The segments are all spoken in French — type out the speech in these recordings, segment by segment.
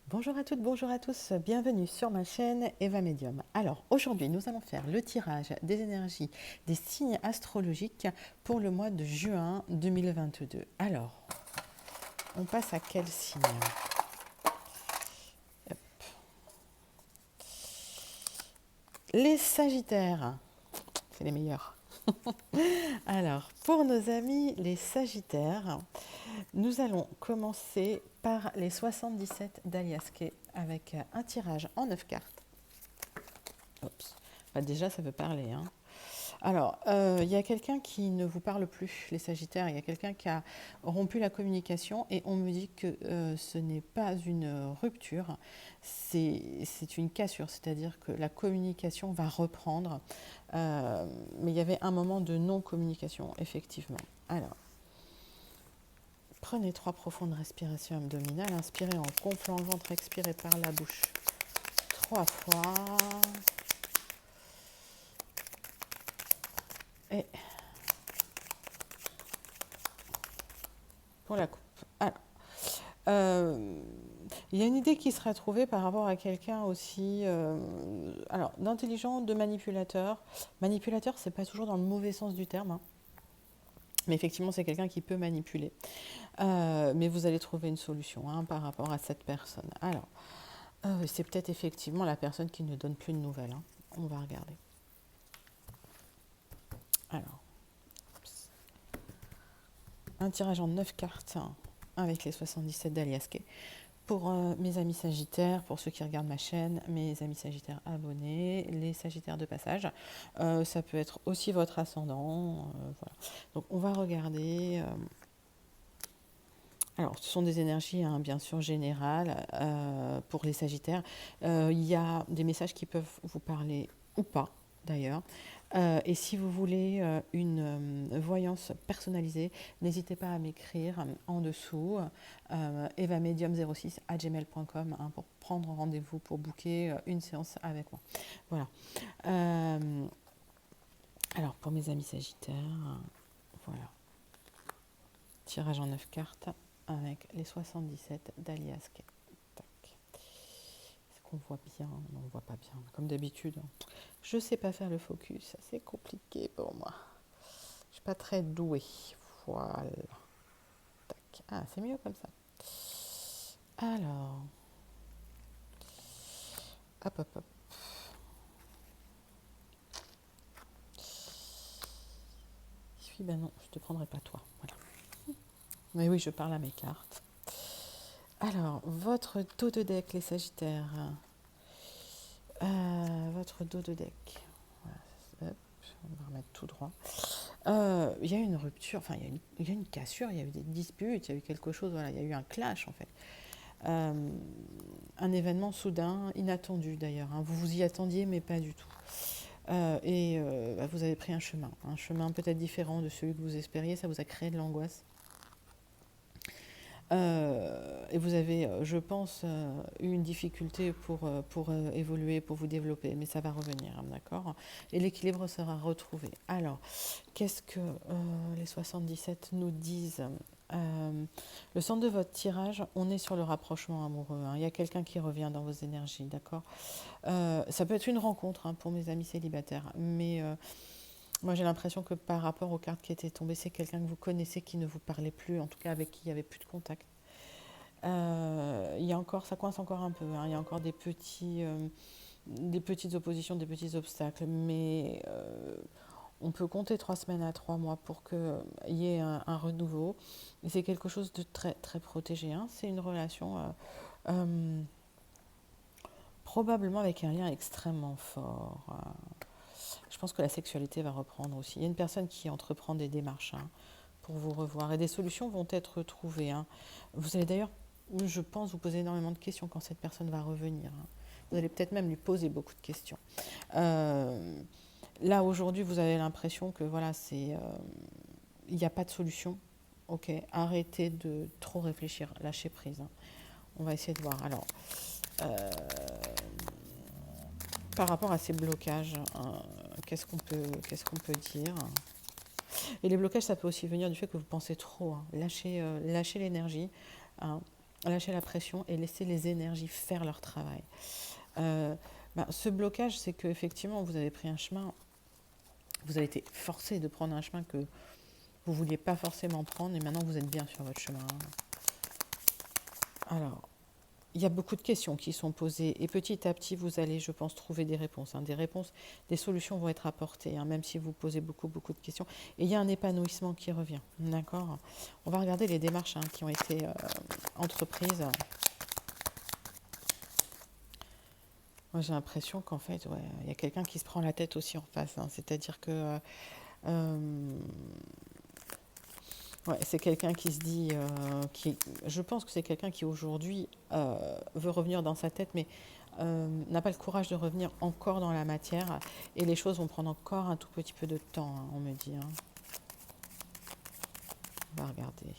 Bonjour à toutes, bonjour à tous, bienvenue sur ma chaîne Eva Medium. Alors aujourd'hui nous allons faire le tirage des énergies des signes astrologiques pour le mois de juin 2022. Alors, on passe à quel signe? Hop. Les Sagittaires, c'est les meilleurs. Alors, pour nos amis les Sagittaires, nous allons commencer par les 77 d'Alias Kay avec un tirage en 9 cartes. Oups. Bah déjà, ça veut parler, hein. Alors, il y a quelqu'un qui ne vous parle plus, les Sagittaires. Il y a quelqu'un qui a rompu la communication et on me dit que ce n'est pas une rupture, c'est une cassure, c'est-à-dire que la communication va reprendre. Mais il y avait un moment de non-communication, effectivement. Alors, prenez 3 profondes respirations abdominales. Inspirez en gonflant le ventre, expirez par la bouche 3 fois. Et pour la coupe. Alors, il y a une idée qui sera trouvée par rapport à quelqu'un aussi, alors d'intelligent, de manipulateur. Manipulateur, c'est pas toujours dans le mauvais sens du terme, hein. Mais effectivement, c'est quelqu'un qui peut manipuler. Mais vous allez trouver une solution, hein, par rapport à cette personne. Alors, c'est peut-être effectivement la personne qui ne donne plus de nouvelles, hein. On va regarder. Alors, un tirage en 9 cartes, hein, avec les 77 d'Alias Kay. Pour mes amis Sagittaires, pour ceux qui regardent ma chaîne, mes amis Sagittaires abonnés, les Sagittaires de passage, ça peut être aussi votre ascendant. Voilà. Donc on va regarder. Alors ce sont des énergies, hein, bien sûr générales pour les Sagittaires. Il y a des messages qui peuvent vous parler ou pas d'ailleurs. Et si vous voulez une voyance personnalisée, n'hésitez pas à m'écrire en dessous evamedium06@gmail.com, hein, pour prendre rendez-vous pour booker une séance avec moi. Voilà. Alors pour mes amis Sagittaires, voilà. Tirage en 9 cartes avec les 77 d'Alias Kay. Est-ce qu'on voit bien? Non, on ne voit pas bien, comme d'habitude. Je ne sais pas faire le focus, c'est compliqué pour moi. Je ne suis pas très douée. Voilà. Tac. Ah, c'est mieux comme ça. Alors. Hop, hop, hop. Ben non, je ne te prendrai pas toi. Voilà. Mais oui, je parle à mes cartes. Alors, votre dos de deck, les Sagittaires. Votre dos de deck. Voilà. Hop, on va remettre tout droit. Il y a eu une rupture, enfin il y a une cassure, il y a eu des disputes, il y a eu quelque chose, voilà, il y a eu un clash en fait. Un événement soudain, inattendu d'ailleurs, hein. Vous vous y attendiez mais pas du tout. Vous avez pris un chemin peut-être différent de celui que vous espériez, ça vous a créé de l'angoisse. Et vous avez, je pense, eu une difficulté pour évoluer, pour vous développer, mais ça va revenir, hein, d'accord? Et l'équilibre sera retrouvé. Alors, qu'est-ce que les 77 nous disent? Le centre de votre tirage, on est sur le rapprochement amoureux, hein. Il y a quelqu'un qui revient dans vos énergies, d'accord? Ça peut être une rencontre, hein, pour mes amis célibataires, mais moi j'ai l'impression que par rapport aux cartes qui étaient tombées, c'est quelqu'un que vous connaissez qui ne vous parlait plus, en tout cas avec qui il n'y avait plus de contact. Il y a encore, ça coince encore un peu, hein. Il y a encore des petites oppositions, des petits obstacles, mais on peut compter 3 semaines à 3 mois pour qu'il y ait un renouveau. Et c'est quelque chose de très très protégé, hein. C'est une relation euh, probablement avec un lien extrêmement fort. Je pense que la sexualité va reprendre aussi. Il y a une personne qui entreprend des démarches, hein, pour vous revoir et des solutions vont être trouvées, hein. Vous allez d'ailleurs, je pense, vous poser énormément de questions quand cette personne va revenir, hein. Vous allez peut-être même lui poser beaucoup de questions. Euh, Là aujourd'hui, vous avez l'impression que voilà, il n'y a pas de solution. Ok, arrêtez de trop réfléchir, lâchez prise, hein. On va essayer de voir. Alors, euh, par rapport à ces blocages, hein, qu'est-ce qu'on peut dire? Et les blocages, ça peut aussi venir du fait que vous pensez trop, hein. Lâchez l'énergie, hein. lâchez la pression et laissez les énergies faire leur travail. Ce blocage, c'est qu'effectivement, vous avez pris un chemin, vous avez été forcé de prendre un chemin que vous ne vouliez pas forcément prendre et maintenant vous êtes bien sur votre chemin. Alors, il y a beaucoup de questions qui sont posées et petit à petit, vous allez, je pense, trouver des réponses. Des réponses, des solutions vont être apportées, même si vous posez beaucoup de questions. Et il y a un épanouissement qui revient, d'accord? On va regarder les démarches qui ont été entreprises. Moi, j'ai l'impression qu'en fait, il y a quelqu'un qui se prend la tête aussi en face. C'est-à-dire que c'est quelqu'un qui se dit, je pense que c'est quelqu'un qui aujourd'hui veut revenir dans sa tête, mais n'a pas le courage de revenir encore dans la matière. Et les choses vont prendre encore un tout petit peu de temps, on me dit. On va regarder.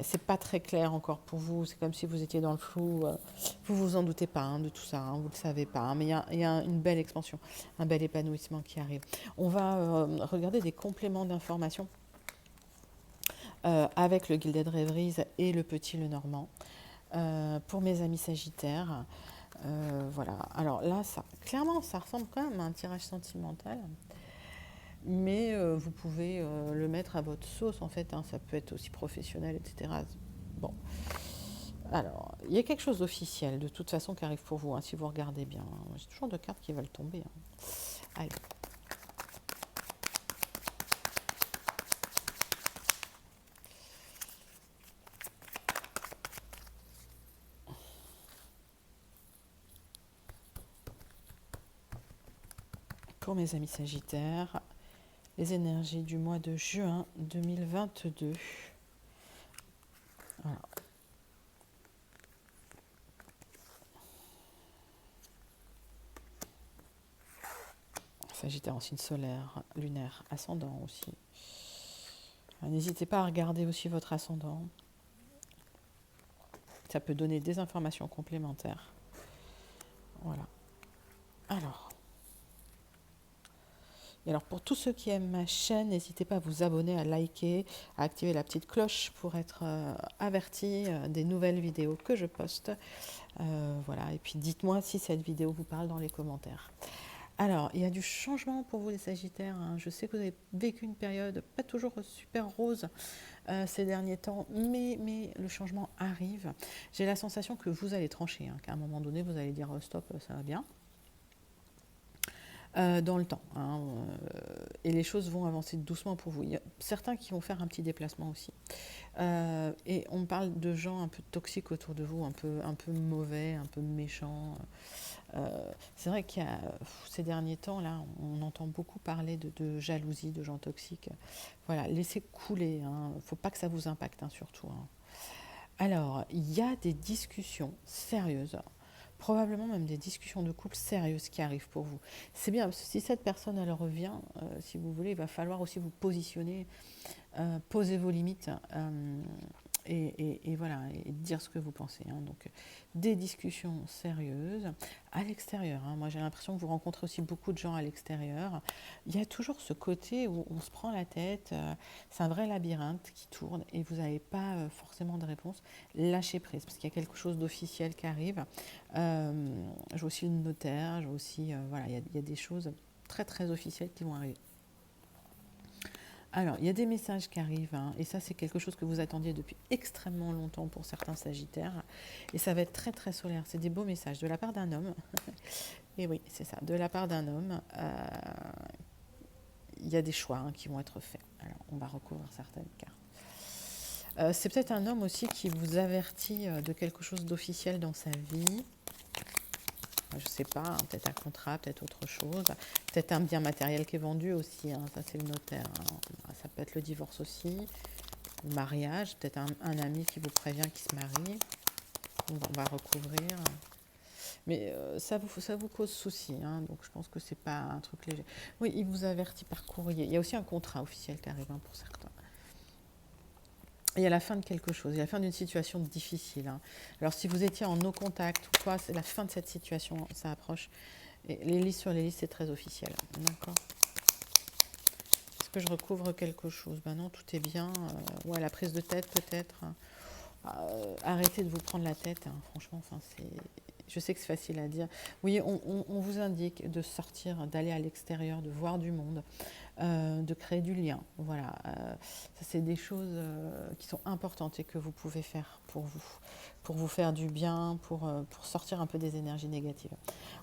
C'est pas très clair encore pour vous. C'est comme si vous étiez dans le flou. Vous vous en doutez pas de tout ça. Vous le savez pas. Mais il y a une belle expansion, un bel épanouissement qui arrive. On va regarder des compléments d'informations avec le Gilded Rêveries et le Petit Lenormand pour mes amis Sagittaires. Voilà. Alors là, clairement, ça ressemble quand même à un tirage sentimental. Mais vous pouvez le mettre à votre sauce, en fait. Ça peut être aussi professionnel, etc. Bon. Alors, il y a quelque chose d'officiel, de toute façon, qui arrive pour vous, si vous regardez bien. J'ai toujours deux cartes qui veulent tomber. Allez. Pour mes amis Sagittaires, les énergies du mois de juin 2022. Voilà. Sagittaire en signe solaire, lunaire, ascendant aussi. N'hésitez pas à regarder aussi votre ascendant. Ça peut donner des informations complémentaires. Voilà. Alors pour tous ceux qui aiment ma chaîne, n'hésitez pas à vous abonner, à liker, à activer la petite cloche pour être averti des nouvelles vidéos que je poste. Voilà, et puis dites-moi si cette vidéo vous parle dans les commentaires. Alors, il y a du changement pour vous les Sagittaires. Je sais que vous avez vécu une période pas toujours super rose ces derniers temps, mais le changement arrive. J'ai la sensation que vous allez trancher, qu'à un moment donné, vous allez dire stop, ça va bien. Dans le temps. Et les choses vont avancer doucement pour vous. Il y a certains qui vont faire un petit déplacement aussi. Et on parle de gens un peu toxiques autour de vous, un peu mauvais, un peu méchants. C'est vrai qu'il y a ces derniers temps, là, on entend beaucoup parler de jalousie, de gens toxiques. Voilà, laissez couler. Il ne faut pas que ça vous impacte, surtout. Alors, il y a des discussions sérieuses. Probablement même des discussions de couple sérieuses qui arrivent pour vous. C'est bien, parce que si cette personne elle revient, si vous voulez, il va falloir aussi vous positionner, poser vos limites et voilà, et dire ce que vous pensez. Donc des discussions sérieuses à l'extérieur. Moi j'ai l'impression que vous rencontrez aussi beaucoup de gens à l'extérieur. Il y a toujours ce côté où on se prend la tête, c'est un vrai labyrinthe qui tourne et vous n'avez pas forcément de réponse. Lâchez prise, parce qu'il y a quelque chose d'officiel qui arrive. J'ai aussi le notaire, j'ai aussi, voilà, il y a des choses très très officielles qui vont arriver. Alors, il y a des messages qui arrivent, et ça c'est quelque chose que vous attendiez depuis extrêmement longtemps pour certains Sagittaires, et ça va être très très solaire, c'est des beaux messages de la part d'un homme, et oui c'est ça, de la part d'un homme, il y a des choix qui vont être faits. Alors, on va recouvrir certaines cartes. C'est peut-être un homme aussi qui vous avertit de quelque chose d'officiel dans sa vie. Je ne sais pas, peut-être un contrat, peut-être autre chose. Peut-être un bien matériel qui est vendu aussi, ça c'est le notaire. Ça peut être le divorce aussi, le mariage, peut-être un ami qui vous prévient qu'il se marie. On va recouvrir. Mais ça vous cause souci, donc je pense que c'est pas un truc léger. Oui, il vous avertit par courrier. Il y a aussi un contrat officiel qui arrive pour certains. Il y a la fin de quelque chose, il y a la fin d'une situation difficile. Alors si vous étiez en no contact ou quoi, c'est la fin de cette situation, ça approche. Et les listes sur les listes, c'est très officiel. D'accord. Est-ce que je recouvre quelque chose? Ben non, tout est bien. Ouais, la prise de tête peut-être. arrêtez de vous prendre la tête, hein, franchement, enfin, je sais que c'est facile à dire. Oui, on vous indique de sortir, d'aller à l'extérieur, de voir du monde, de créer du lien. Voilà, ça c'est des choses qui sont importantes et que vous pouvez faire pour vous faire du bien, pour sortir un peu des énergies négatives.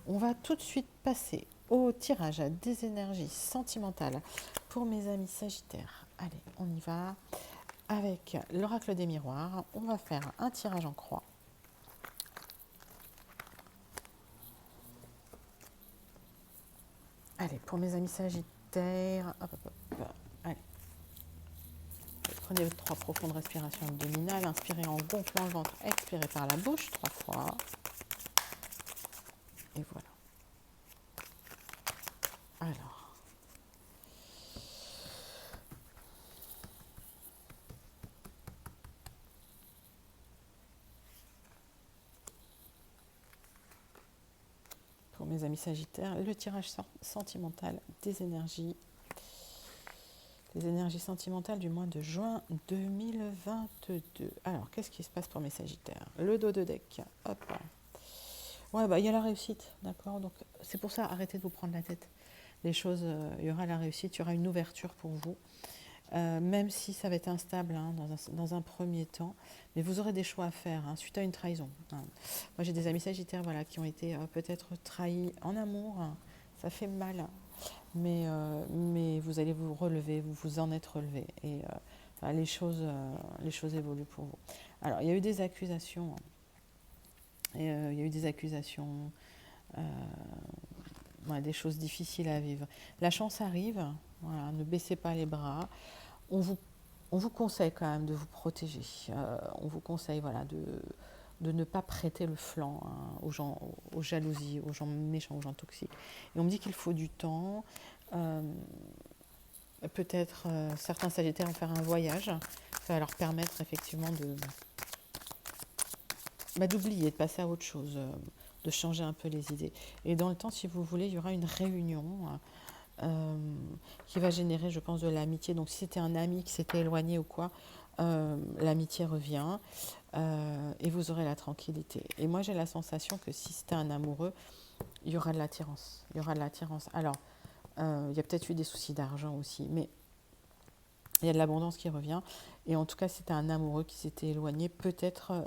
On va tout de suite passer au tirage des énergies sentimentales pour mes amis Sagittaires. Allez, on y va. Avec l'oracle des miroirs, on va faire un tirage en croix. Allez, pour mes amis Sagittaires, hop, hop, hop, allez. Prenez 3 profondes respirations abdominales, inspirez en gonflant le ventre, expirez par la bouche 3 fois. Et voilà. Alors. Pour mes amis Sagittaires, le tirage sentimental des énergies. Les énergies sentimentales du mois de juin 2022. Alors, qu'est-ce qui se passe pour mes Sagittaires? Le dos de deck. Hop. Ouais, bah il y a la réussite, d'accord. Donc, c'est pour ça, arrêtez de vous prendre la tête. Les choses, il y aura la réussite, il y aura une ouverture pour vous. Même si ça va être instable hein, dans un premier temps, mais vous aurez des choix à faire hein, suite à une trahison. Hein. Moi, j'ai des amis Sagittaires voilà, qui ont été peut-être trahis en amour. Hein. Ça fait mal, mais vous allez vous relever, vous vous en êtes relevé. Et les choses évoluent pour vous. Alors, il y a eu des accusations. Il y a eu des accusations, des choses difficiles à vivre. La chance arrive, voilà, ne baissez pas les bras. On vous conseille quand même de vous protéger. On vous conseille voilà, de ne pas prêter le flanc hein, aux gens, aux jalousies, aux gens méchants, aux gens toxiques. Et on me dit qu'il faut du temps. Peut-être certains Sagittaires vont faire un voyage. Ça va leur permettre effectivement d'oublier, de passer à autre chose, de changer un peu les idées. Et dans le temps, si vous voulez, il y aura une réunion qui va générer, je pense, de l'amitié. Donc si c'était un ami qui s'était éloigné ou quoi, l'amitié revient et vous aurez la tranquillité. Et moi, j'ai la sensation que si c'était un amoureux, il y aura de l'attirance. Il y aura de l'attirance. Alors, il y a peut-être eu des soucis d'argent aussi, mais il y a de l'abondance qui revient. Et en tout cas, si c'était un amoureux qui s'était éloigné, peut-être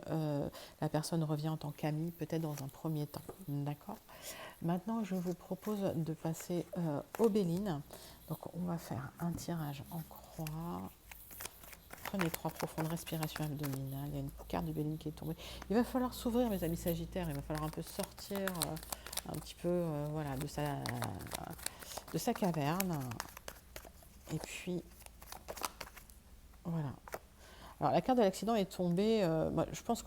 la personne revient en tant qu'amie, peut-être dans un premier temps. D'accord ? Maintenant, je vous propose de passer aux Bélines. Donc, on va faire un tirage en croix. Prenez 3 profondes respirations abdominales. Il y a une carte du Béline qui est tombée. Il va falloir s'ouvrir, mes amis Sagittaires. Il va falloir un peu sortir un petit peu voilà, de sa caverne. Et puis, voilà. Alors, la carte de l'accident est tombée. Je pense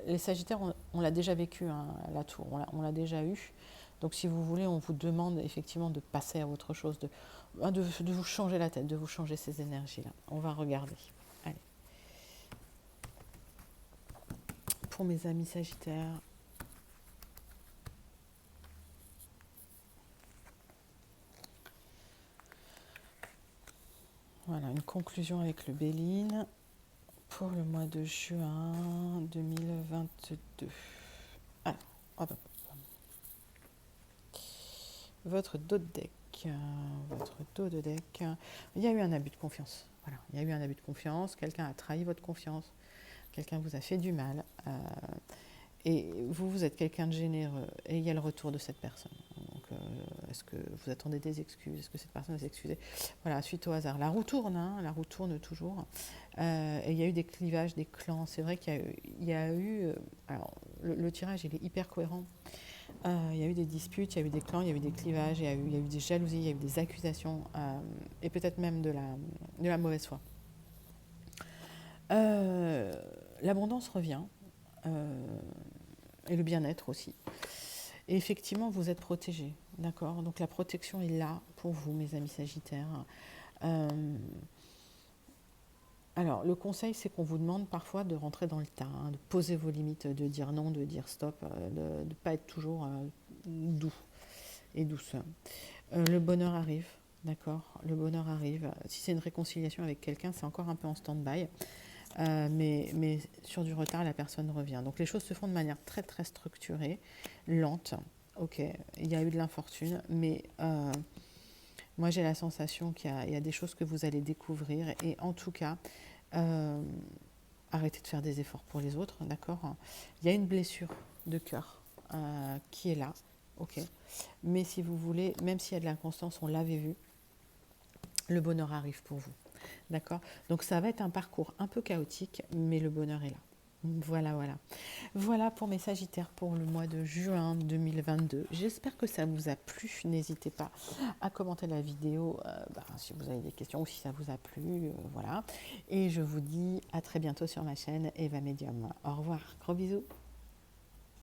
les Sagittaires, on l'a déjà vécu, hein, la tour. On l'a déjà eu. Donc, si vous voulez, on vous demande effectivement de passer à autre chose, de vous changer la tête, de vous changer ces énergies-là. On va regarder. Allez. Pour mes amis Sagittaires. Voilà, une conclusion avec le Béline pour le mois de juin 2022. Alors, hop, hop. Votre dos de deck. Il y a eu un abus de confiance. Voilà, il y a eu un abus de confiance. Quelqu'un a trahi votre confiance. Quelqu'un vous a fait du mal. Et vous êtes quelqu'un de généreux. Et il y a le retour de cette personne. Donc, est-ce que vous attendez des excuses? Est-ce que cette personne s'est excusée? Voilà, suite au hasard. La roue tourne, hein, la roue tourne toujours. Et il y a eu des clivages, des clans. C'est vrai qu'il y a eu alors, le tirage, il est hyper cohérent. Il y a eu des disputes, il y a eu des clans, il y a eu des clivages, il y a eu des jalousies, il y a eu des accusations et peut-être même de la mauvaise foi. L'abondance revient et le bien-être aussi. Et effectivement, vous êtes protégés, d'accord? Donc la protection est là pour vous, mes amis Sagittaires. Alors, le conseil, c'est qu'on vous demande parfois de rentrer dans le tas, hein, de poser vos limites, de dire non, de dire stop, de ne pas être toujours doux et douce. Le bonheur arrive, d'accord? Le bonheur arrive. Si c'est une réconciliation avec quelqu'un, c'est encore un peu en stand-by. mais sur du retard, la personne revient. Donc les choses se font de manière très très structurée, lente. Ok, il y a eu de l'infortune, mais moi j'ai la sensation qu'il y a des choses que vous allez découvrir. Et en tout cas, euh, arrêtez de faire des efforts pour les autres, d'accord? Il y a une blessure de cœur qui est là, ok? Mais si vous voulez, même s'il y a de l'inconstance, on l'avait vu, le bonheur arrive pour vous. D'accord? Donc ça va être un parcours un peu chaotique, mais le bonheur est là. Voilà, voilà. Voilà pour mes Sagittaires pour le mois de juin 2022. J'espère que ça vous a plu. N'hésitez pas à commenter la vidéo si vous avez des questions ou si ça vous a plu. Voilà. Et je vous dis à très bientôt sur ma chaîne Eva Medium. Au revoir. Gros bisous.